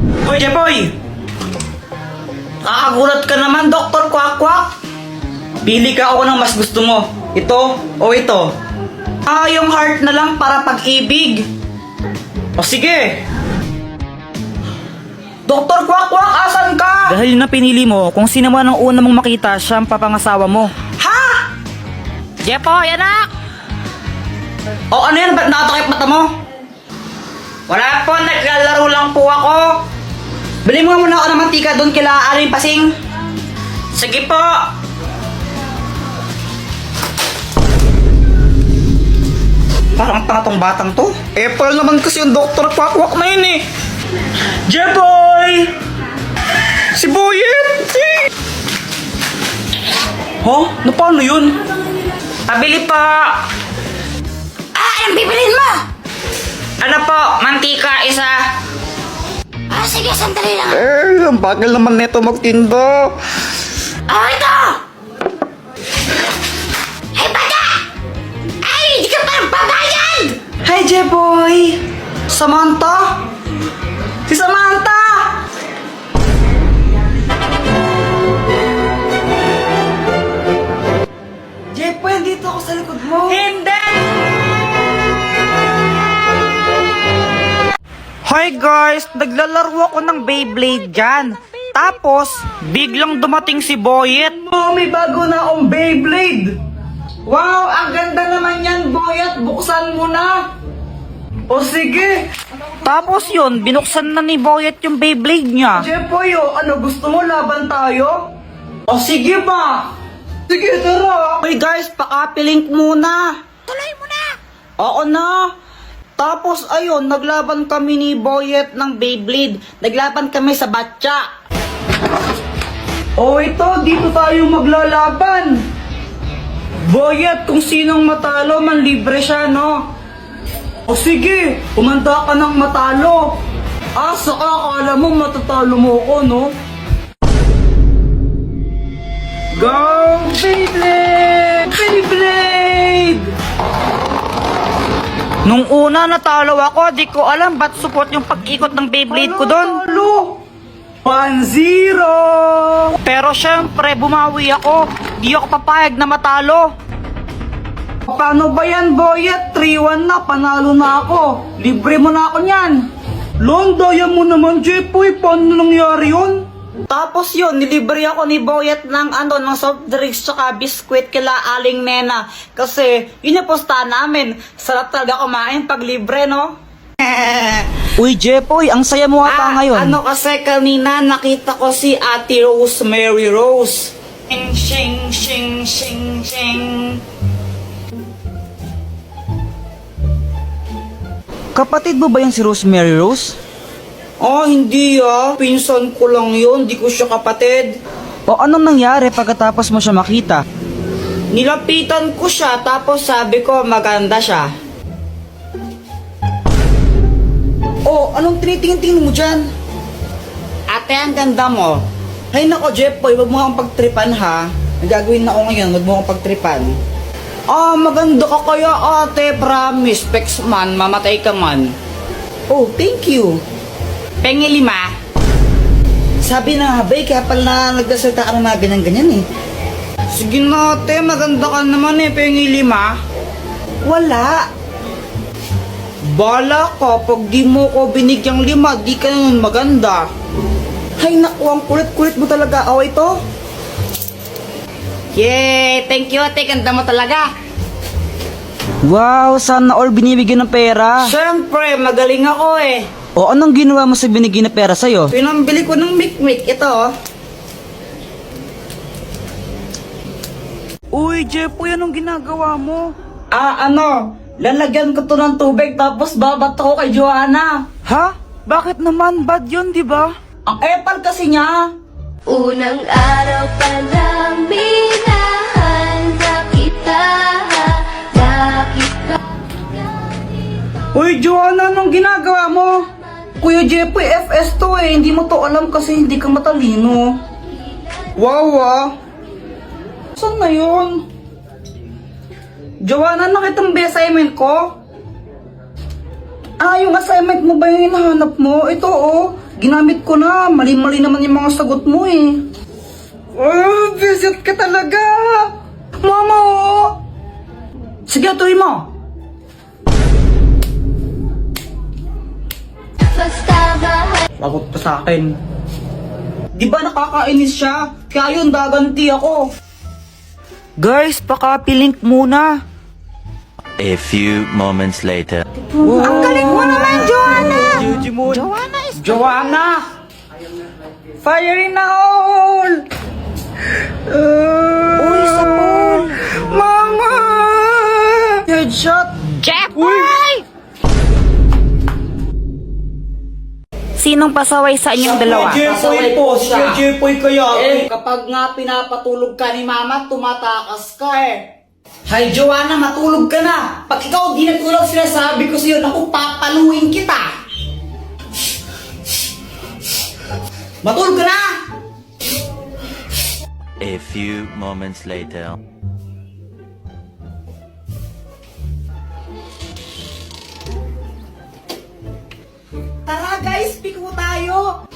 Hoy, Jepoy! Kakagulat ka naman, Dr. Quack-Quack. Pili ka ako ng mas gusto mo. Ito o ito. Yung heart na lang para pag-ibig. O sige. Dr. Quack-Quack, asan ka? Dahil na pinili mo, kung sino man ang una mong makita, siya ang papangasawa mo. Ha? Jepoy, anak! O ano yan? Ba't nakatakip mata mo? Wala po, naglalaro lang po ako. Bili mo nga muna ako ng mantika doon kila Aling Pasing. Sige po. Parang tanga tong batang to. Apple naman kasi yung Dr. Quack-Quack na yun eh. Jeboy! Si Boyet! Huh? Na paano yun? Pabili po! Anong bibilin mo? Ano po? Mantika isa. Sige, sandali lang. Ang bagal naman neto magtinda. Ito! Hey, bata! Ay, hindi ka pa babayad! Hi, Jeboy! Samantha? Si Samantha! Jeboy, dito ako sa likod mo. Hindi! Hi guys! Naglalaro ako ng Beyblade dyan. Tapos, biglang dumating si Boyet. Oh, may bago na akong Beyblade! Wow, ang ganda naman yan, Boyet! Buksan mo na! O sige! Tapos yun, binuksan na ni Boyet yung Beyblade niya. Jeboy, ano gusto mo? Laban tayo? O sige ba? Sige, tara! Hey guys, pakapilink muna! Tuloy mo na! Oo na! Tapos ayun, naglaban kami ni Boyet ng Beyblade. Naglaban kami sa batya. Oh, ito, dito tayo maglalaban. Boyet, kung sinong matalo, manlibre siya, no? O sige, kumanta ka ng matalo. Saka akala mo matatalo mo ko, no? Go, Beyblade! Beyblade! Nung una natalo ako, di ko alam ba't support yung pag-ikot ng Beyblade ko doon. Talo! 1-0! Pero syempre, bumawi ako. Di ako papayag na matalo. Paano ba yan, Boyet? 3-1 na, panalo na ako. Libre mo na ako niyan. Daya mo naman, Jepoy. Paano nangyari yun? Tapos yun, nilibre ako ni Boyet ng ng soft drinks tsaka biskwit kila Aling Nena. Kasi yun yung posta namin. Sarap talaga kumain pag libre, no? Uy, Jepoy, ang saya mo ata ngayon. Ano kasi kanina nakita ko si Ate Rosemary Rose. Shing, shing, shing, shing, shing. Kapatid mo ba yung si Rosemary Rose? Hindi pinsan ko lang yun, di ko siya kapatid. O anong nangyari pagkatapos mo siya makita? Nilapitan ko siya, tapos sabi ko maganda siya. Anong tinitingin-tingin mo dyan? Ate, ang ganda mo. Hay nako, Jepoy, wag mo akong pagtripan ha. Ang gagawin na ako ngayon, wag mo akong pagtripan. Maganda ka kaya ate, promise. Pex man, mamatay ka man. Thank you. Pengi 5. Sabi na, bay, kaya pala nagdasalta ka ng mga ganyan-ganyan eh. Sige na ate, maganda ka naman eh, pengi 5. Wala. Bala ka, pag di mo ko binigyang 5, di ka naman maganda. Hay naku, ang kulit-kulit mo talaga. Ito. Yay! Thank you ate, ganda mo talaga. Wow, sana all binibigyan ng pera. Siyempre, magaling ako eh. O anong ginawa mo sa binigyan na pera sa'yo? Pinambili ko ng mikmik. Ito. Uy, Jepoy, anong ginagawa mo? Lalagyan ko to ng tubig tapos babato ko kay Joanna. Ha? Bakit naman? Bad yun, di ba? Ang epal kasi niya. Unang araw pa lang minahanda kita. Bakit ba? Uy, Joanna, anong ginagawa mo? Kuya Jepoy, FS to eh. Hindi mo to alam kasi hindi ka matalino. Wow, saan na yun? Joanna, nakita mo ba yung assignment ko? Yung assignment mo ba yung hinahanap mo? Ito Ginamit ko na. Mali-mali naman yung mga sagot mo eh. Oh, visit ka talaga. Mama, oh. Sige, tuloy mo. Basta mahal Lagot ka sa akin. Di ba nakakainis siya? Kaya yun, daganti ako. Guys, pakapilink muna. A few moments later. Ang galing mo naman, Joanna! Joanna! Fire in the hole! Uy, sa pool! Mama! Headshot! Jeffoy! Sinong pasaway sa inyong dalawa? Jepoy po, siya Jepoy kaya. Kapag nga pinapatulog ka ni mama, tumatakas ka eh. Hay Joanna, matulog ka na. Pag ikaw di natulog, sinasabi ko sa'yo, naku, papaluin kita. Matulog ka na! A few moments later. Tara guys, piko tayo.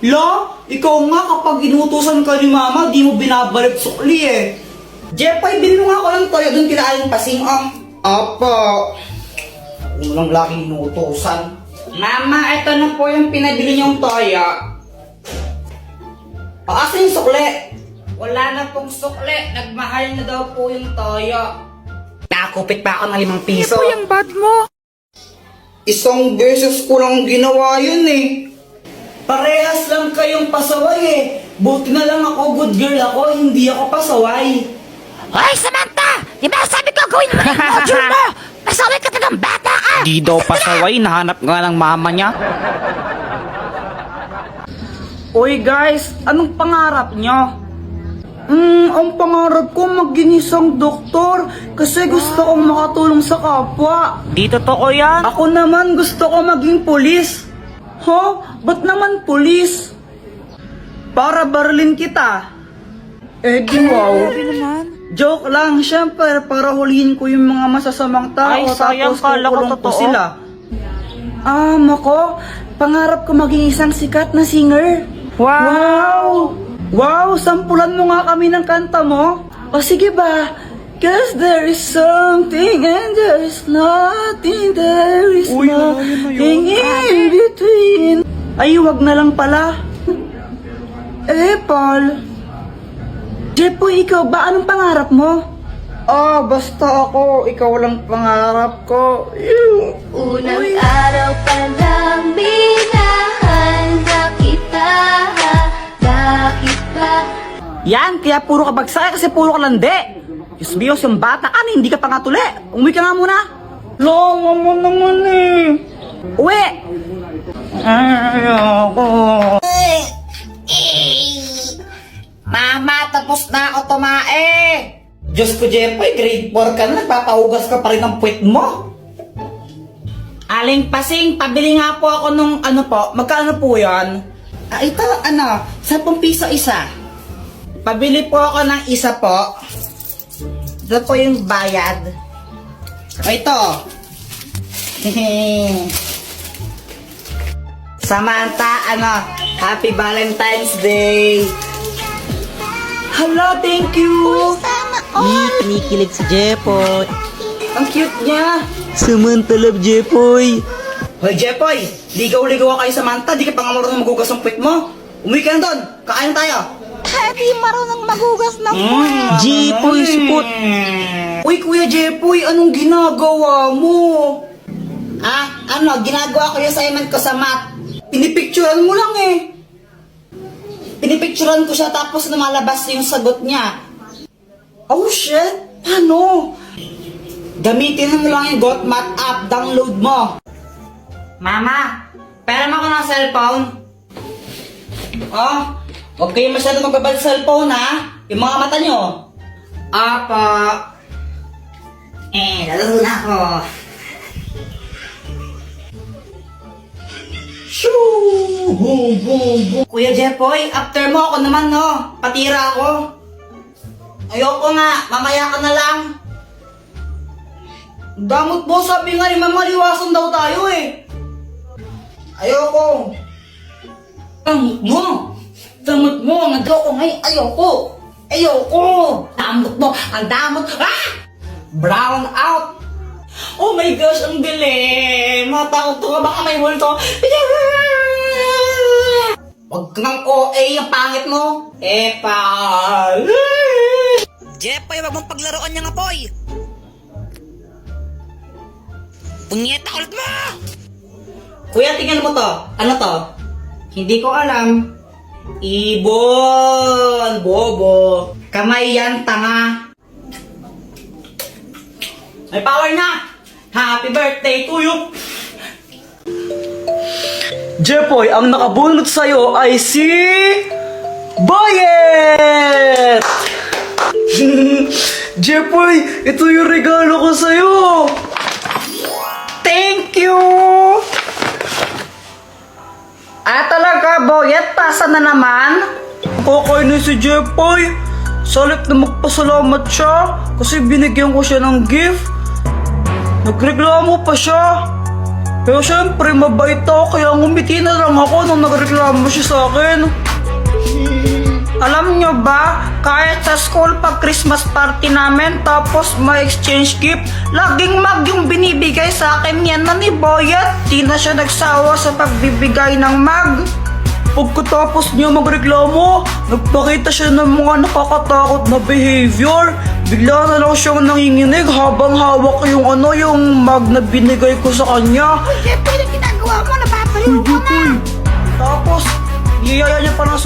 La, ikaw nga kapag inutusan ka ni mama, di mo binabalik sukli eh. Jepoy, bilhin mo nga ako ng toyo doon kila Aling Pasing, oh. Opo. Unang laki inutusan. Mama, ito na po yung pinabili niyong toyo. O, asan yung sukli? Wala na pong sukli. Nagmahal na daw po yung toyo. Nakakupit pa ako ng 5 piso. Ito yung bad mo. Isang beses ko lang ginawa yun eh. Parehas lang kayong pasaway eh. Buti na lang ako, good girl ako, hindi ako pasaway. Hoy, Samantha! Di ba sabi ko gawin mo na yung module mo? Pasaway ka ng bata ka! Di daw pasaway, nahanap nga ng mama niya. Uy guys, anong pangarap nyo? Ang pangarap ko maging isang doktor kasi gusto kong makatulong sa kapwa. Di totoo yan. Ako naman gusto ko maging pulis. Ba't naman pulis? Para barilin kita. Eh di wow. Joke lang, syempre para hulihin ko yung mga masasamang tao. Ay, sayang, tapos kala ko kukulong ko totoo. sila. Ako, pangarap ko maging isang sikat na singer. Wow! Wow, sampulan mo nga kami ng kanta mo. O sige ba? Cause there is something and there is nothing, there is nothing in between. Ay, wag na lang pala. Paul. Jepoy, ikaw ba? Anong pangarap mo? Basta ako. Ikaw lang pangarap ko. Unang araw pa lang minahal na kita. Bakit ba? Yan, kaya puro ka bagsak kasi puro ka lande. Diyos Diyos, yung bata ka na, hindi ka pa nga tuli. Umuwi ka nga muna. Longa mo naman eh. Uwi! Ayoko. Mama, tapos na ako tumae. Diyos ko, Jepoy, grade 4 ka na, nagpapahugas ka pa rin ng puwet mo. Aling Pasing, pabili nga po ako nung magkano po yan? Ito, 10 piso isa. Pabili po ako ng isa po. Ito po yung bayad. Ito. Samantha, Happy Valentine's Day. Hala, thank you. Kinikilig si Jepoy. Ang cute niya. Samantha, love Jepoy. Hoy, Jepoy, ligaw-ligaw ka kay Samantha, di ka pa nga marunong magugas ng puwet mo. Umuwi ka na doon, kakain tayo. Di marunong magugas ng Jepoy, supot. Uy, Kuya Jepoy, anong ginagawa mo? Ginagawa ko yung assignment ko sa math. Pinipicturan mo lang eh. Pinipicturan ko siya tapos lumalabas yung sagot niya. Oh shit, paano? Gamitin mo lang yung GotMath app, download mo. Mama, pera mo ako ng cellphone. Huwag kayo masyado magbabal sa cellphone ha. Yung mga mata nyo. Apa. Lalaro na ako. Shoo! Boom, boom, boom. Kuya Jepoy, after mo ako naman no. Patira ako. Ayoko nga, mamaya ka na lang. Damot mo, sabi nga ni Mama, liwasan daw tayo eh. Ayoko. Damot mo! Nag-ako ngayon! Ayoko! Ayoko! Damot mo! Ang damot! Ah! Brown out! Oh my gosh! Ang galing! Matakot ko ka baka may multo! Huwag kang OA yung pangit mo! Epal! Jepoy, wag mong paglaruan niyang apoy! Punyeta ulit mo! Kuya, tingnan mo to. Ano to? Hindi ko alam. Ibon! Bobo! Kamay yan, tanga! May power na! Happy birthday to you! Jepoy, ang nakabunot sa'yo ay si... Boyet! Jepoy, ito yung regalo ko sa'yo! Thank you! Talaga, Boyet, pasa na naman? Kakainin si Jepoy. Salit na magpasalamat siya kasi binigyan ko siya ng gift. Nagreklamo pa siya. Pero syempre, mabait ako kaya ngumiti na lang ako nung nagreklamo siya sa akin. Alam nyo ba, kahit sa school pag Christmas party namin tapos may exchange gift, laging mag yung binibigay sa akin yan na ni Boyet. Di na siya nagsawa sa pagbibigay ng mag. Pagkatapos niya magreklamo, nagpakita siya ng mga nakakatakot na behavior. Bigla na lang siyang nanginginig habang hawak yung mag na binigay ko sa kanya. Jepoy, na ginagawa mo, napapaliw ko na! Tapos, niyaya niya pa ng